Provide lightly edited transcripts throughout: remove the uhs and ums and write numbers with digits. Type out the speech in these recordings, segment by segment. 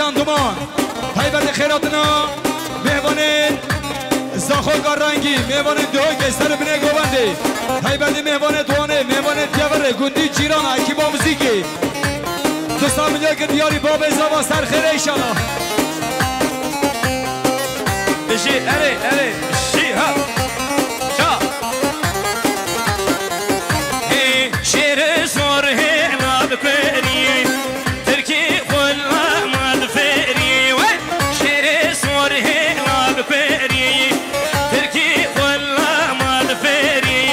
مردان دومان تایبت خیراتنا مهمان زاخو گارنگی مهمان دوی سر بینه گوبنده تایبت مهمان دوانه مهمان دیوره گندی جیران اکی با موزیکی دوستان میلیون که دیاری باب ازاوا سر خیره ایشالا بشی اره بشی ها شا شیر سوره ناب پری ترکی خلا ماد فری و شیر سوره ناب پری ترکی خلا ماد فری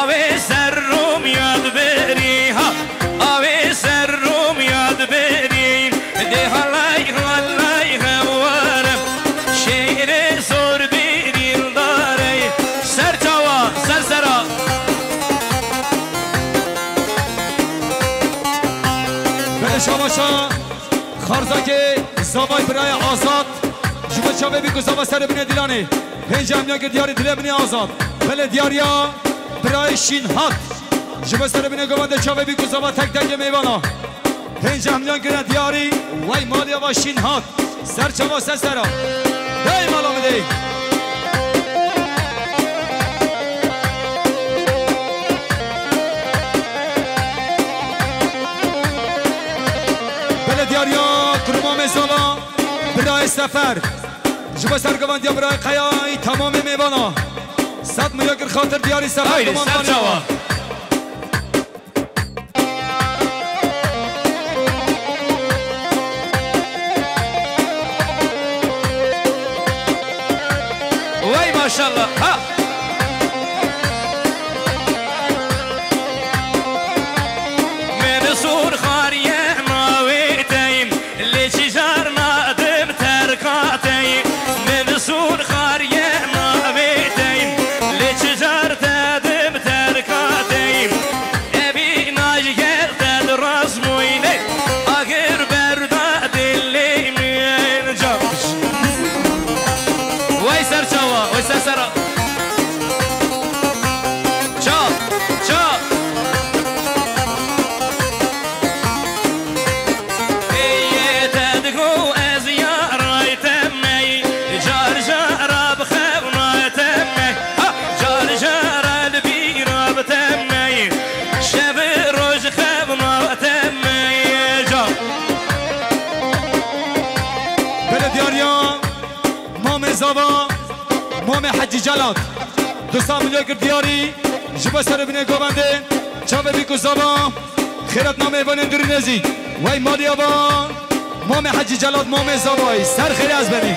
آوه سر روم یاد بری ها آوه سر روم یاد بری ده حالای هوارم شیر سور بیرین داره سر چاوا سر سرا شاماشا خارزا که زاوای برای آزاد جمعه چاوه بی گذابه سر بینه دیلانه پنج همیا که دیاری دیله بینه آزاد بله دیاریا برای شین هات جمعه سر بینه گوانده چاوه بی گذابه تک تک میوانا پنج همیا که دیاری وای مالیا و شین هات سر چاوا سر سرا دای مالا میده دیاریا کرمام زالا برای سفر جبه سرگوان دیا برای قیای تمام میوانا 100 میلیون خاطر دیاری سفر دومان دانیا وای ماشالله ها من سور خاریه سور خاریه ما بیتیم لچجار تدم ترکاتیم ابی ناجگر تد رسموینه اگر بردا دلی من جابش وای سر چوا وای سر سرا چا ای تدگو از یارای تمی زاوا مام حجی جلات دوستان میلیون که دیاری جبه سر بینه گوبنده چاوه بیکو زاوا خیرت نام ایوان اندوری نزی وای مالی آبا مام حجی جلات مام زاوای سر خیلی از بینی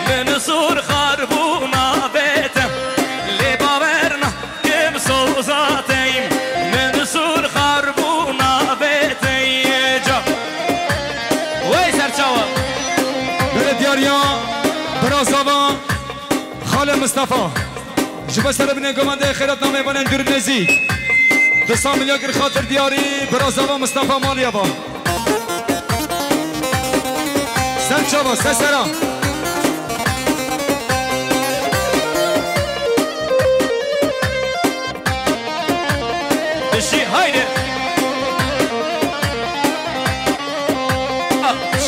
من سور خاربونا بیتم لی باورنا کم سوزاتیم من سور خاربونا بیتیم بله دیاریا برازاوا خال مصطفى جبه سر بینه گمانده خیرات نامه بانن دور نزی 200 میلیون گر خاطر دیاری برازاوا مصطفى مالیا با سر چابا سر سرا بشی هایده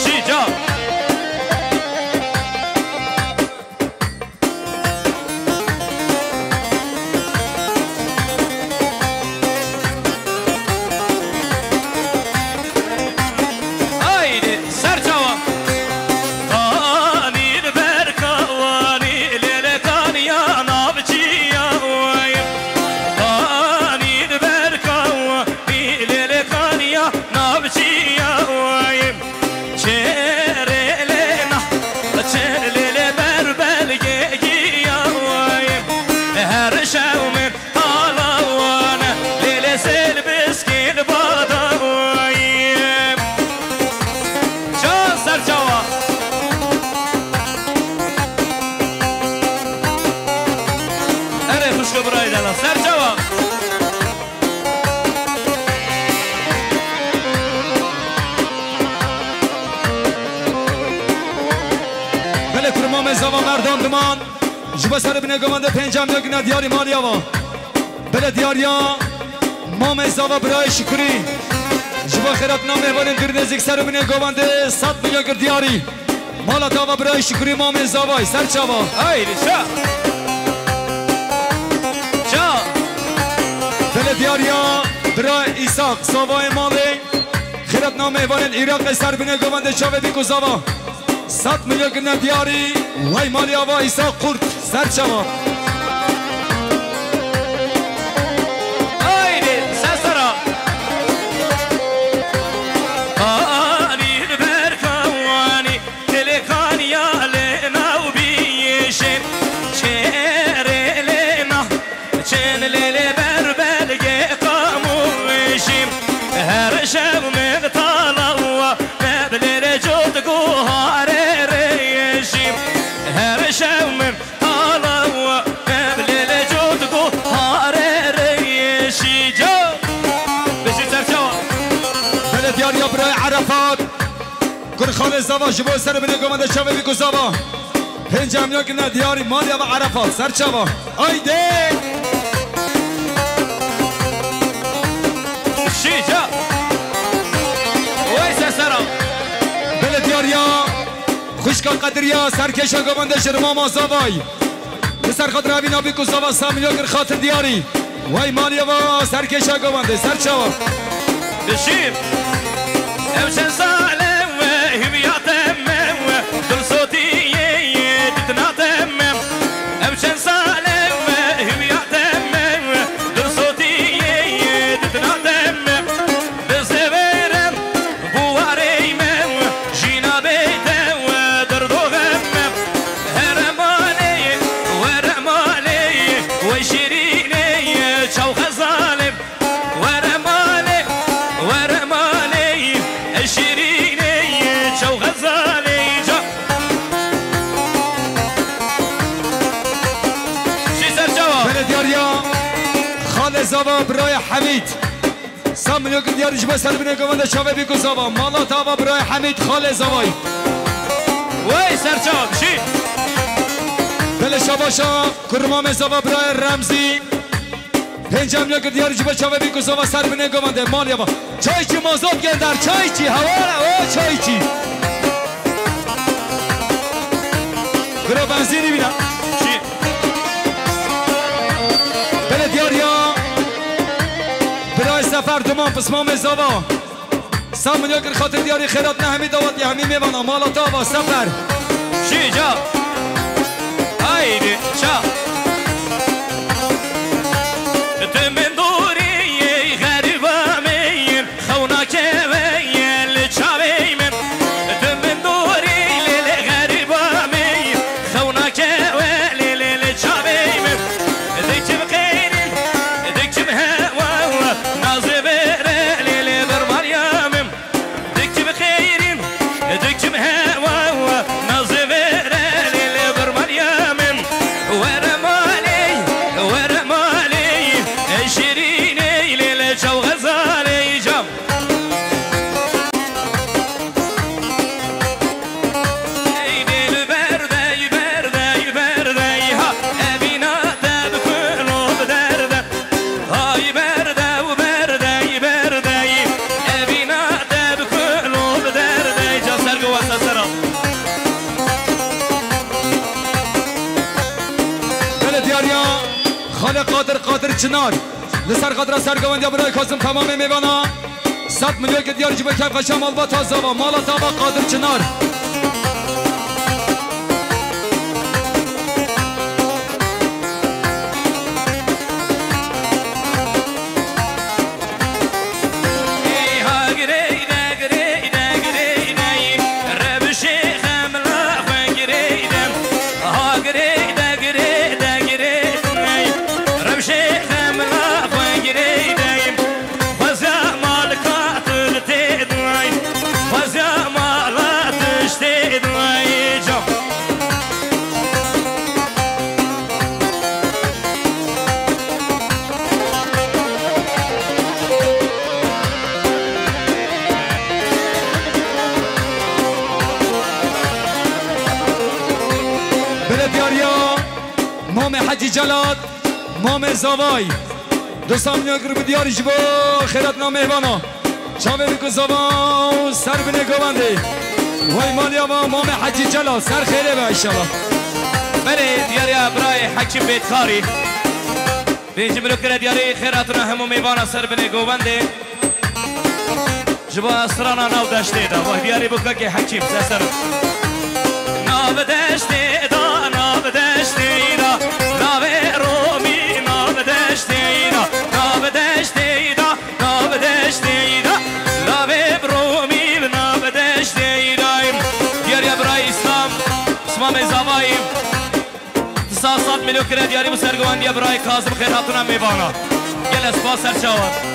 شی جا زاوا مردان دمان جبه سر بینه گمانده پنجم یک ندیاری مالیا با بله دیاریا مام زاوا برای شکری جوا خیرات نامه بانن در نزدیک سر بینه گوانده 100 میلیون دیاری مالا داوا برای شکری مام زاوای سر چاوا هایده چا چا دل دیاریا برای ایساق زاوای مالی خیرات نامه بانن عراق سر بینه گوانده چاوه بیکو زاوا 100 میلیون دیاری وای مالی آوا ایساق قرد سر چاوا دیاریا برای عرفات گر خاله زوا جبو سر بینه گمانده چاوه بیگو زوا پنج امیا که نه دیاری مالیا و عرفات سر چاوا آیده شیجا وای سرسرا بله دیاریا خوشکا قدریا سرکشا گمانده شرما ما زوای بسر خاطر اوینا بیگو زوا 100 میلیون گر خاطر دیاری وای مالیا و سرکشا گمانده سر چاوا بشير امشن صالم وهبياتم دل صوتي تتناطم امشن صالم وهبياتم دل صوتي تتناطم بزبرم بواريم جينا بيتم ودردوغم هرمالي ورمالي وشيريني شو خزالم ورمالي ورمالي شيريني شو غزالي جا شي سر جواب بله دیاریا خاله زوا برای حمید 100 میلیون دیاری جبه سر بینه گمانده چاوه بیگو زوا مالا تاوا برای حمید خاله زوای وای سر جواب شي بله شباشا کرمام زوا برای رمزی 5 میلیون دیاری جبه چاوه بیگو زوا سر بینه گمانده مالیا با چای چی مازاد گندر چای چی هوا او چای چی برو بنزینی بینا شي بله دیاریا برای سفر دومان پسمام زوا 100 میلیون خاطر دیاری خیرات نه همی دوات یه همی میوانا مالا تاوا سفر شي جا هايدي شا من دوري غريبة من خونك وين شابي من دوري للغريبة من خونك وين شابي ذيك بخير ذيك بهوا نازبر للبرمان يامم ذيك بخير ذيك بهوا نازبر للبرمان يامم ورمالي ورمالي شيريني للجو غزالي جم البردي بردي بردي ها أبينا تبكلوا بدردة هاي بردة وبردي بردي أبينا تبكلوا بدردة جسر قوة سرا بله دیاریا خاله قادر چنار لسر قدر سرگوندیا برای کازم تمام میوانا 100 میلیون که دیاری جبه کف خشم آلبا تا زوا مالا تاوا قادر چنار مام حجی جلاد مام زوای دوستان میان گروه دیاری جبا خیرات نامهوانا چاوه بکو زبان سر بینه گوانده وای مالیا و مام حجی جلا سر خیره به ایشالا بله دیاری برای حکیم بیتخاری بیجی ملوکر دیاری خیراتنا همو میوانا سر بینه گوانده جبا اسرانا ناو داشته دا وای دیاری بکا که حکیم سر ناو داشته دا ناو داشته دا ناو رومی ناو داشته دا ناو داشته دا ناو داشته دا ناو رومی ناو داشته دا دیاری برای اسلام اسمام زوایی ساسات ملوکر دیاری بسرگواندی برای کاظم خیراتنا میوانا گل اسبا سرچاوان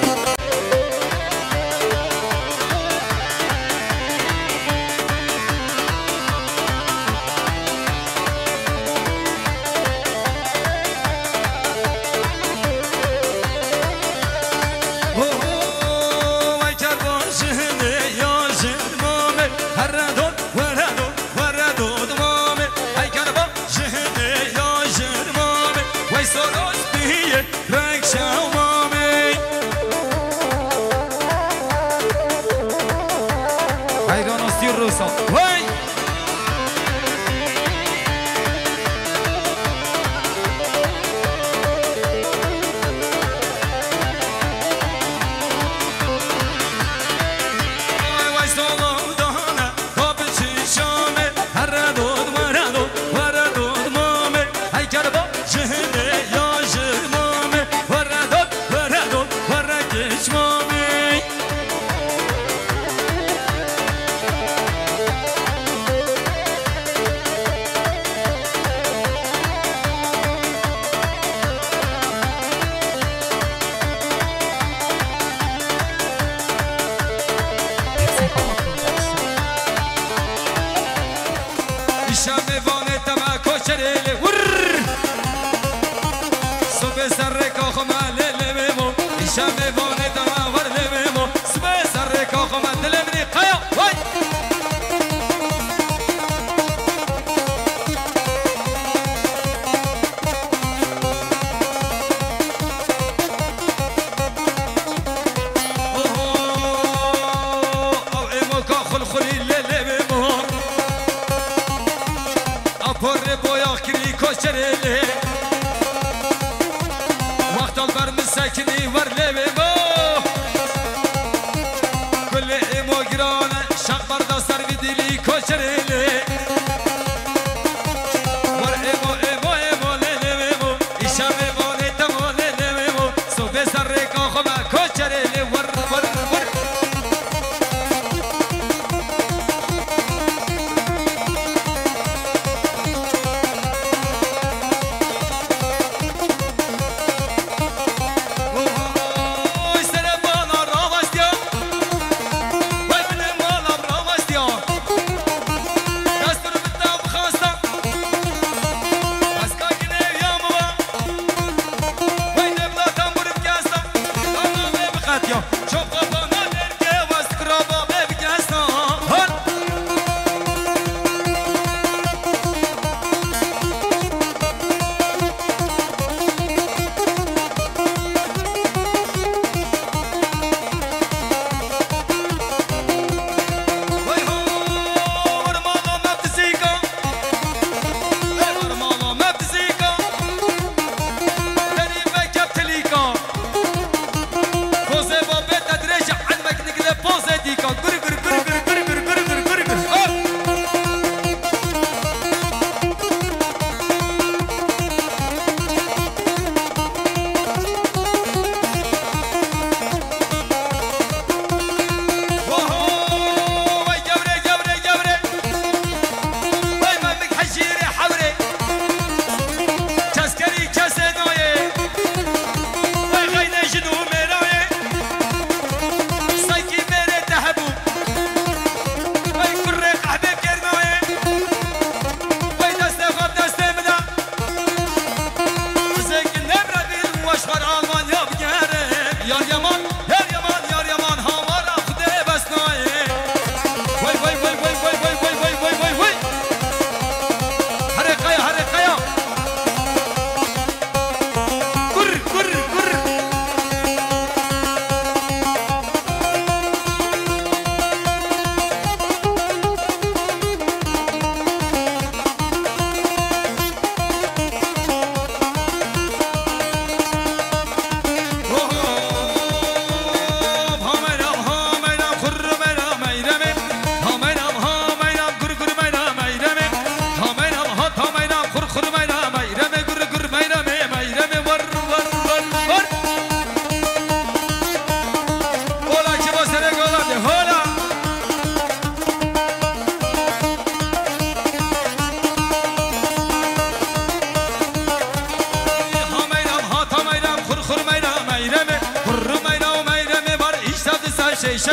شیشه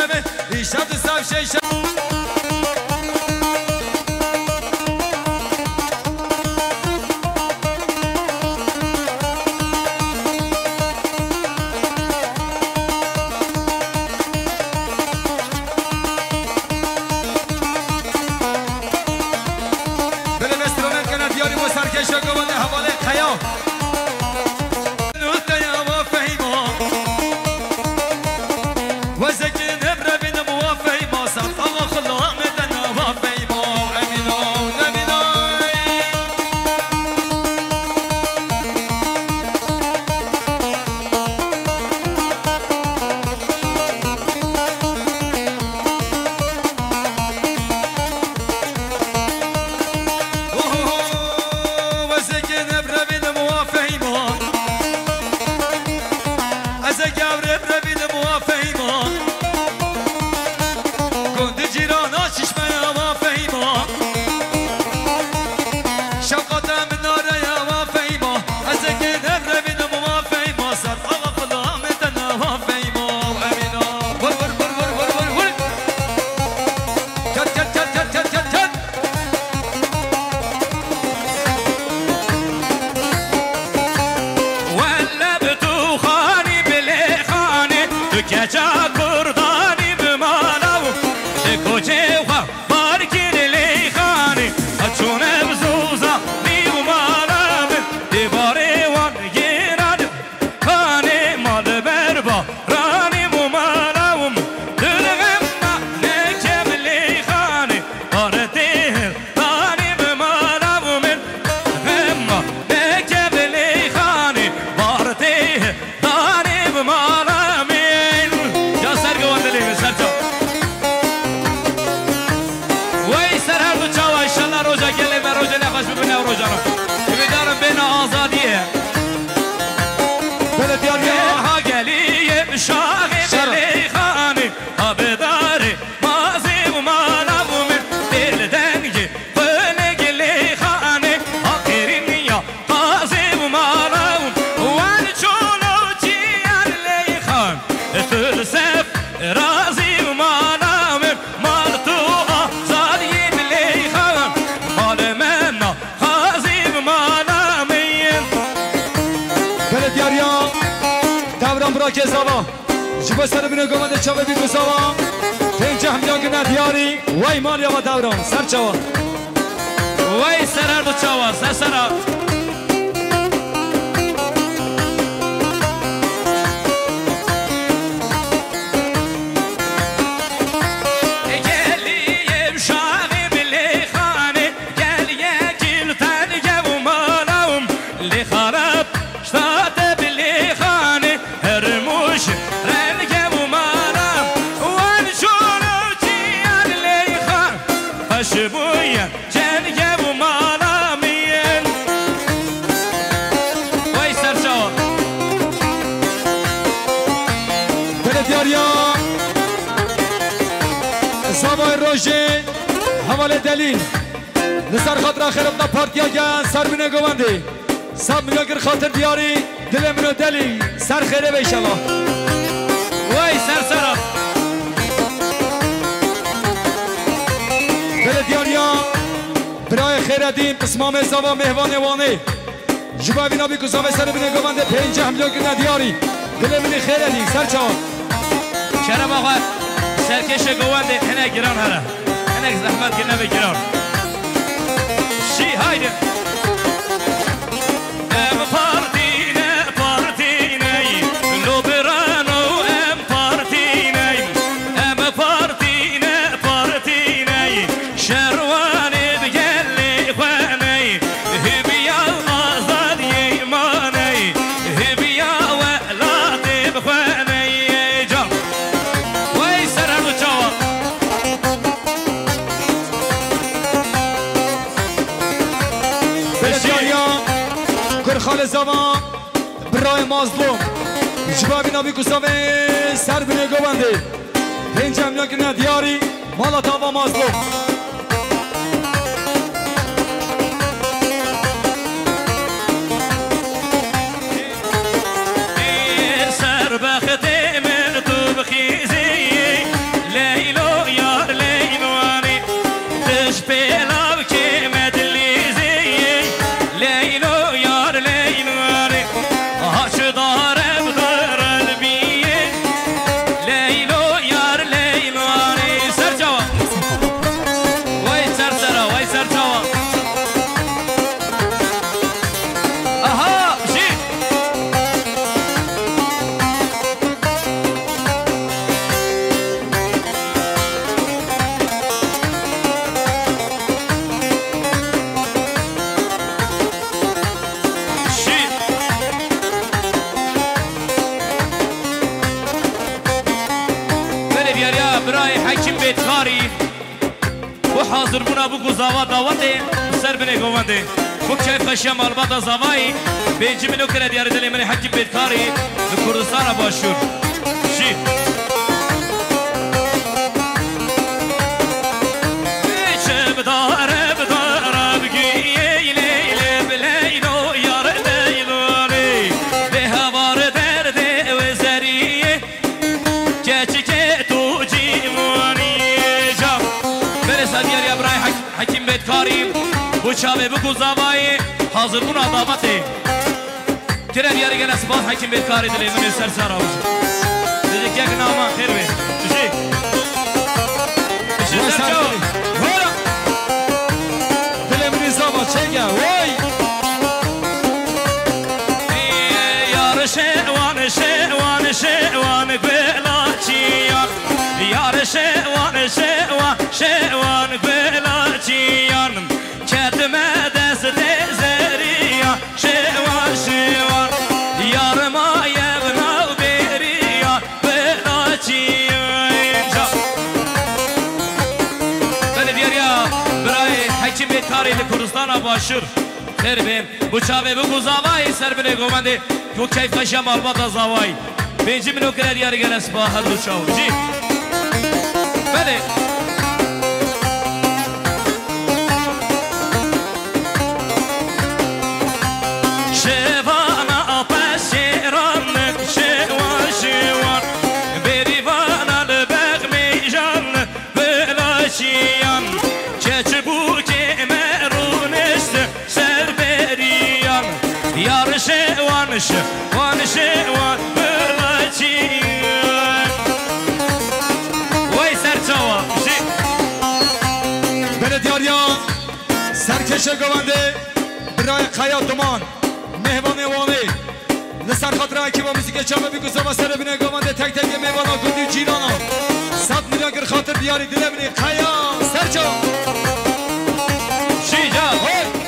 ایشت سب شیشه جبه سر بینه گمانده چاوه بی گزاوا پنجه همیان که ندیاری وی مالیا و دوران سر چاوا وی سر هر دو چاوا سر سر حواله دلیل نصر خاطر آخر ابنا پارتیا گن سر بینه گوانده سب میاگر خاطر دیاری دل منو دلیل سر خیره بیشالا وای سر سر دل دیاریا برای خیر دین اسمام زوا مهوان وانه جبا بینا بی گزاوه سر بینه گوانده 5 میلیون دیاری دل منی خیر دین سر چاوان شرم آقا سرکش گوانده هنه گران هره هنه زحمت گرنه بگران شی هایده ام پارتینه پارتینه لو برانو ام پارتینه ام پارتینه پارتینه شروانه بگلی خوانه هبیا آزاد یمانه هبیا ولادی بخوانه جان وی سرانو چاوا خال زمان برای مظلوم جوابی نبی گساوه سر بینه گوانده 5 میلیون که ندیاری مالا تاوا مظلوم سر بخت من تو بخیزی دیاریا برای حکیم بیتکاری و حاضر بونا بو گزاوا دعوته سر بنه گوانده بو کیف اشیام البادا زوایی بینجی منو کرد دیار دلی من حکیم بیتکاری به کردستان باشور شی چاوه بگو زوایی حاضر بون آدامته تیره دیاری گل اسباط حکیم بیتکاری دلی منو سر سر آوشی دیگه که یک نامان خیر بی بشی بشی سر جو هورا دلی منو زبا چنگه وای یار شوان شوان شوان گلاچیان یار شوان شوان شوان گلاچیان کدمه دست زریا شوان شوان یار ما یغنا بریا بلاچی اینجا بله دیاریا برای حکیم بیتکاری کردستان باشور خیر بیم bu çave bu guzavayı serbine govande bu keyfaşa malbata zavayı benci minو کرد یاری گل اسباح دو چاو جی بله شوان شوان بلاچیان وای سرچاوا بله دیاریا سرکش گوانده برای قیا دومان مهوان وانه لسر خاطره که با موسیقی چاوه بگوزه و سر بینه گوانده تک تک میوانا گودی جیرانا 100 میلیون گر خاطر دیاری دله بینه قیا سرچاوا شیجا بله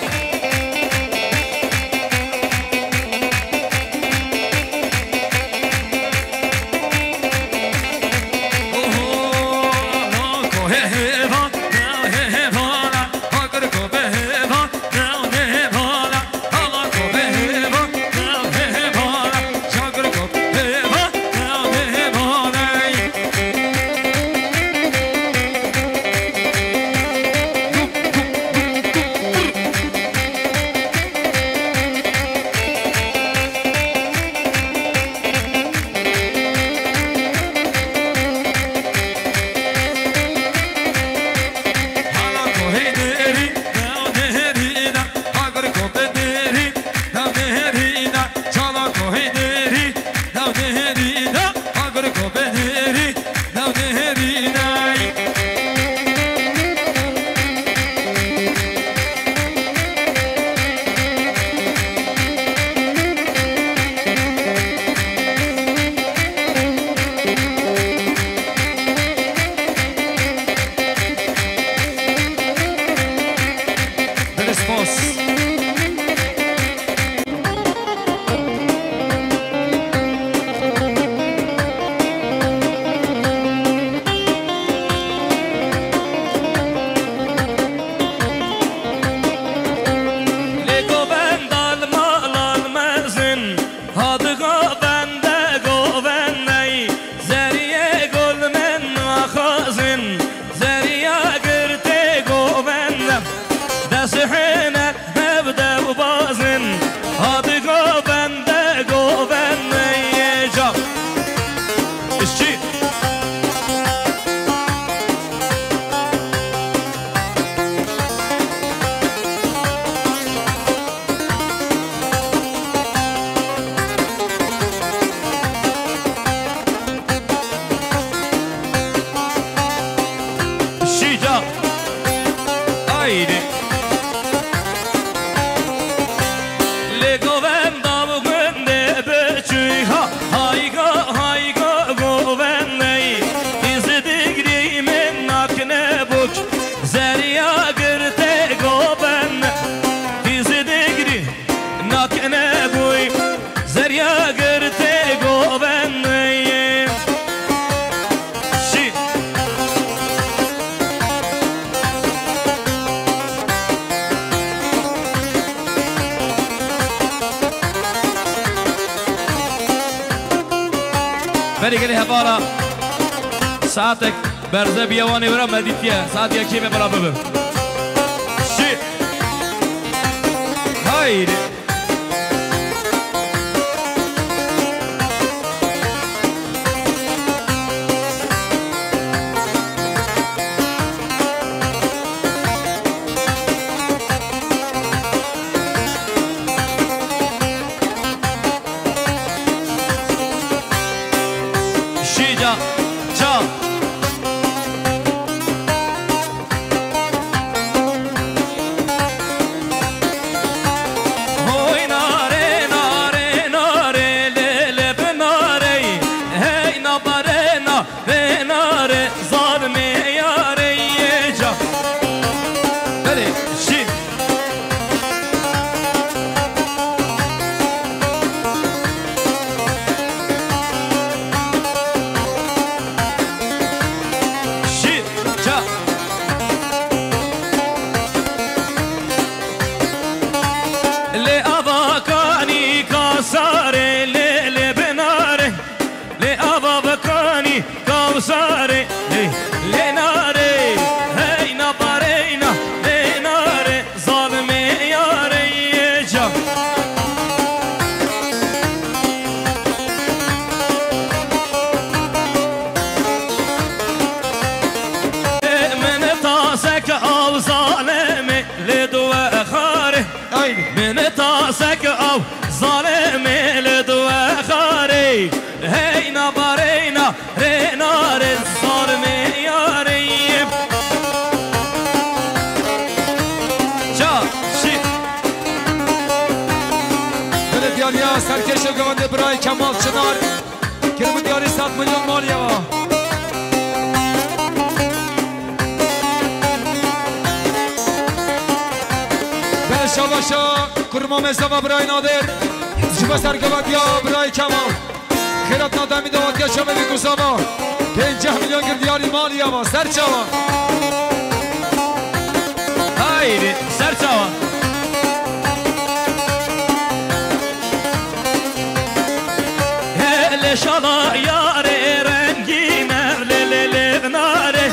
بری گلی هبارا ساعتك برزه بیوانی برا مدیتیه ساعت یکی به برا ببر شی هایده سرکش گوانده برای کمال چنار کرم دیاری 100 میلیون مالیه و به شاباشا کرما مزدما برای نادر جبه سرگوانده برای کمال خیرات نادمی دواتیا شبه بی گزاما 50 میلیون گر دیاری مالیه و سرچاوا هایده سرچاوا شالا یاره رنگینه لیلی ناره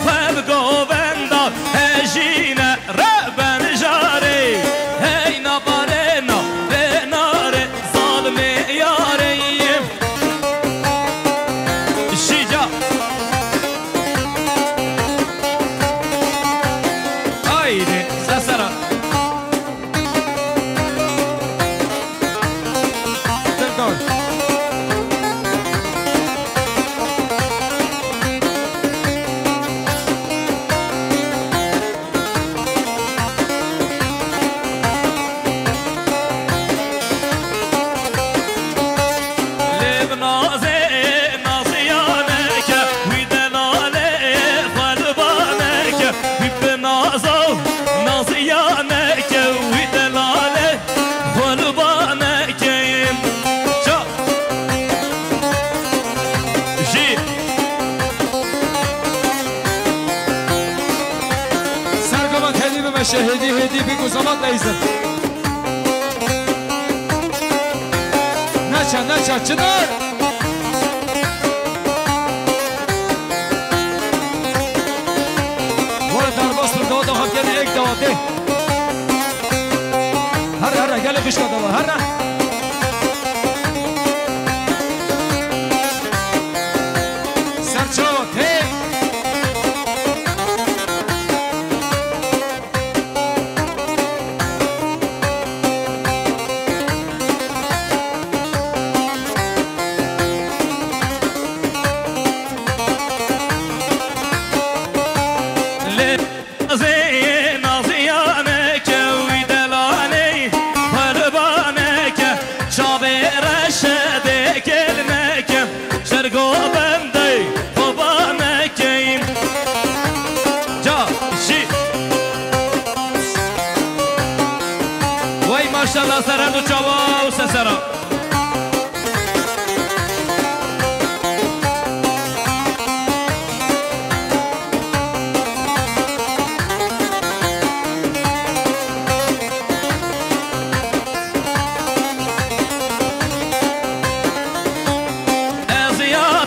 فب گووندا هجینه ربن جاره هی نباره ناره ظالم یاره شیجا آیده سسرا هدی هدی بگو زمان نیزد نچه چنار وارد درباس رو داده هم گلی ایک داده هر گلی بشکا داده هر سرچاوت هی ماشاءالله سرندو چاوا و سسرا از یا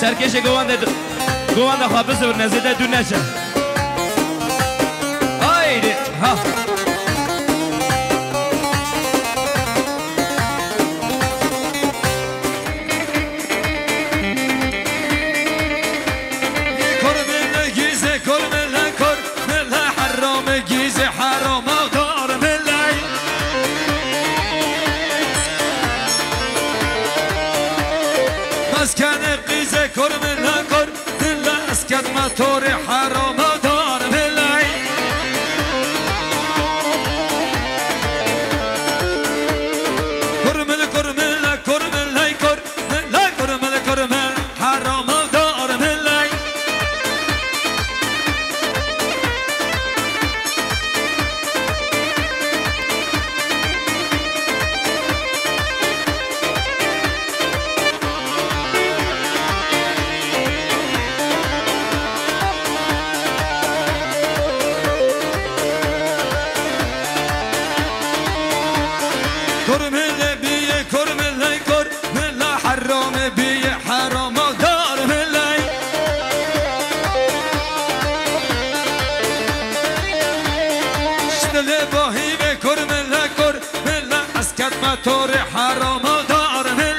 سرکش گوان ده خواب بزور نزده دو نجه آیده ها توري حرام دار بالله كرمل كرمل كرمل كرمل كرمل كرمل حرام دار بالله توري حرام دار بالله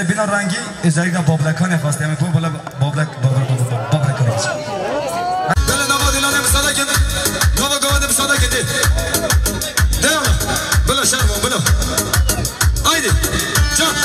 بینا رنگی ازایی دا بابلکانه خواسته همه بالا بابلکانه بچه بله نما دیلانه بساده کده نما گواده بساده کده دیالا بلا شرمون بلا آیدی جان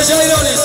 جايراني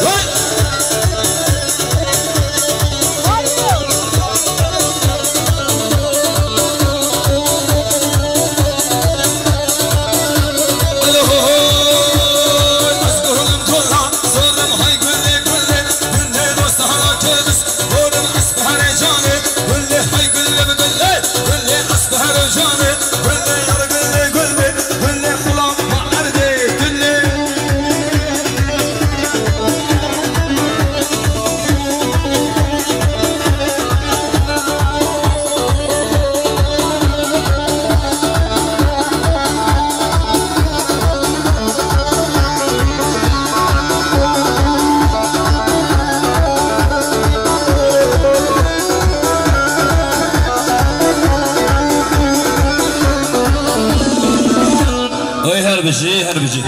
هربجي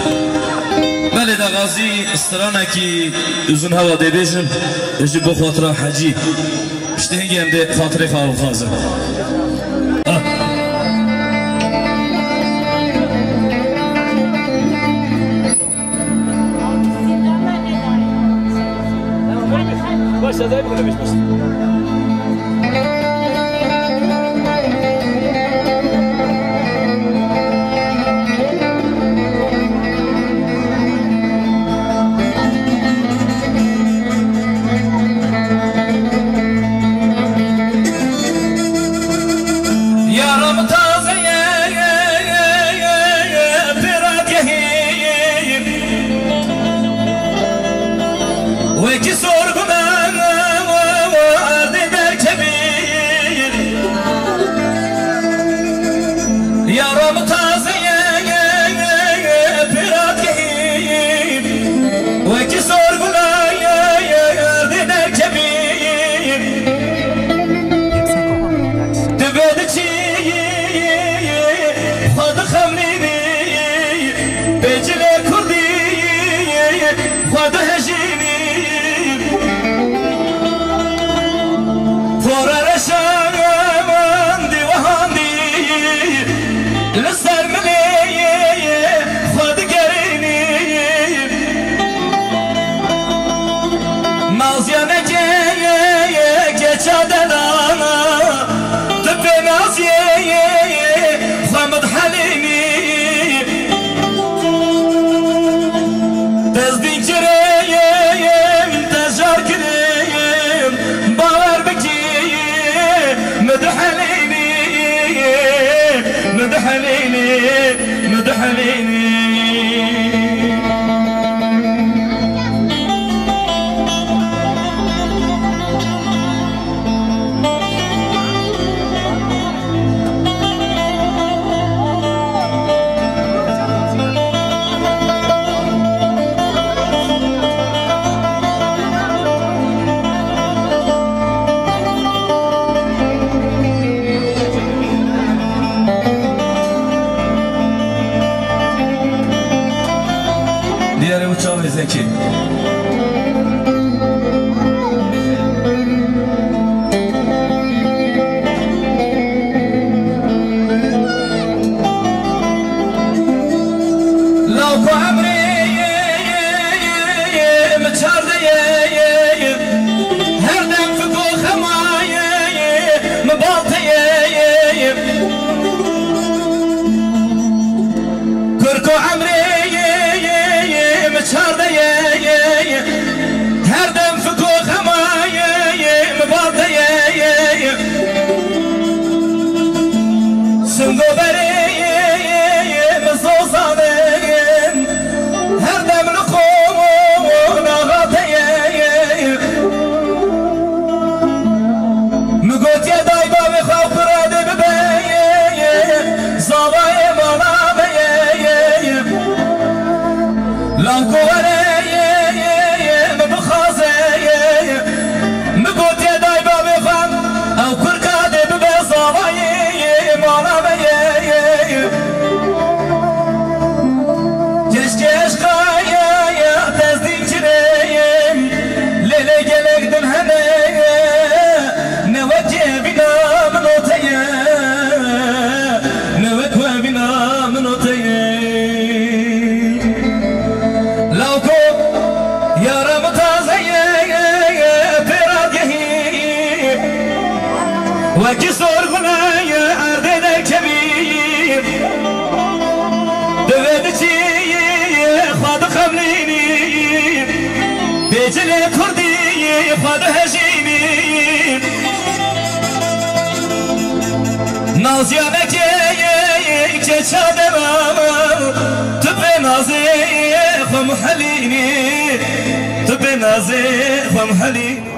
بله دا غازی استرانه کی uzun hava debejim eji bu xatıra hacı işte hengem de xatırı xalım xazım Başla da yapılmış وكي صورغنا يا عردين الكبير دبدتي خاض خمليني بيجلي كردي خاض هجيني ناز يا بكي كشادما تبي نازي ومحليني تبي نازي ومحليني